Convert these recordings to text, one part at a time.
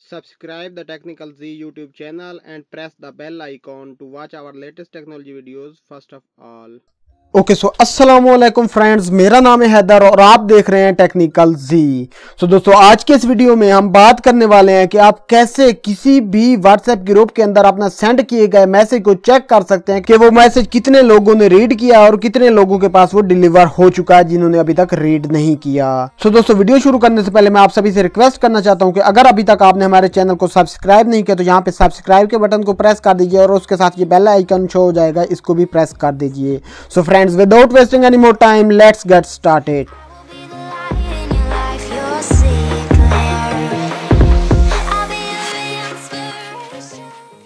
Subscribe the Technical Z YouTube channel and press the bell icon to watch our latest technology videos first of all. अस्सलामुअलैकुम friends, मेरा नाम है हैदर और आप देख रहे हैं टेक्निकल जी। दोस्तों, आज के इस वीडियो में हम बात करने वाले हैं कि आप कैसे किसी भी व्हाट्सएप ग्रुप के अंदर अपना सेंड किए गए मैसेज को चेक कर सकते हैं कि वो मैसेज कितने लोगों ने रीड किया और कितने लोगों के पास वो डिलीवर हो चुका है जिन्होंने अभी तक रीड नहीं किया। दोस्तों, वीडियो शुरू करने से पहले मैं आप सभी से रिक्वेस्ट करना चाहता हूं कि अगर अभी तक आपने हमारे चैनल को सब्सक्राइब नहीं किया तो यहाँ पे सब्सक्राइब के बटन को प्रेस कर दीजिए और उसके साथ ये बेल आइकन शो हो जाएगा, इसको भी प्रेस कर दीजिए। So friends, without wasting any more time, let's get started.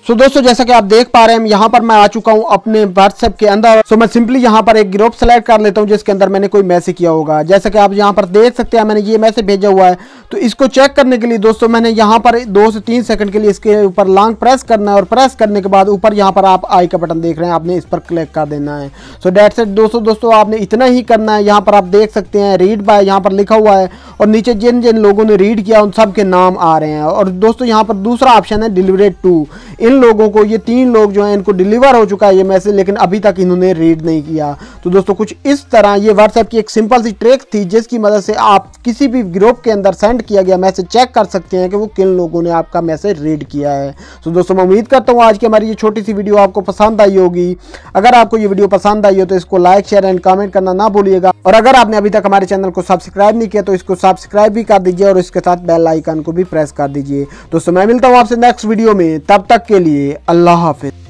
दोस्तों, जैसा कि आप देख पा रहे हैं, यहाँ पर मैं आ चुका हूँ अपने व्हाट्सएप के अंदर। मैं सिंपली यहाँ पर एक ग्रुप सेलेक्ट कर लेता हूँ जिसके अंदर मैंने कोई मैसेज किया होगा। जैसा कि आप यहाँ पर देख सकते हैं, मैंने ये मैसेज भेजा हुआ है। तो इसको चेक करने के लिए दोस्तों मैंने यहाँ पर 2 से 3 सेकंड के लिए इसके ऊपर लॉन्ग प्रेस करना है और प्रेस करने के बाद ऊपर यहाँ पर आप आई का बटन देख रहे हैं, आपने इस पर क्लिक कर देना है। सो दैट्स इट दोस्तों, आपने इतना ही करना है। यहाँ पर आप देख सकते हैं रीड बाय यहाँ पर लिखा हुआ है और नीचे जिन जिन लोगों ने रीड किया उन सब के नाम आ रहे हैं। और दोस्तों, यहाँ पर दूसरा ऑप्शन है डिलीवरेड टू। इन लोगों को, ये 3 लोग जो हैं, इनको डिलीवर हो चुका है ये मैसेज, लेकिन अभी तक इन्होंने रीड नहीं किया। तो दोस्तों, कुछ इस तरह ये व्हाट्सएप की एक सिंपल सी ट्रिक थी जिसकी मदद से आप किसी भी ग्रुप के अंदर सेंड किया गया मैसेज चेक कर सकते हैं कि वो किन लोगों ने आपका मैसेज रीड किया है। तो दोस्तों, मैं उम्मीद करता हूँ आज की हमारी ये छोटी सी वीडियो आपको पसंद आई होगी। अगर आपको ये वीडियो पसंद आई हो तो इसको लाइक, शेयर एंड कमेंट करना ना भूलिएगा। और अगर आपने अभी तक हमारे चैनल को सब्सक्राइब नहीं किया तो इसको सब्सक्राइब भी कर दीजिए और इसके साथ बेल आइकन को भी प्रेस कर दीजिए। दोस्तों, मैं मिलता हूँ आपसे नेक्स्ट वीडियो में, तब तक के लिए अल्लाह हाफिज।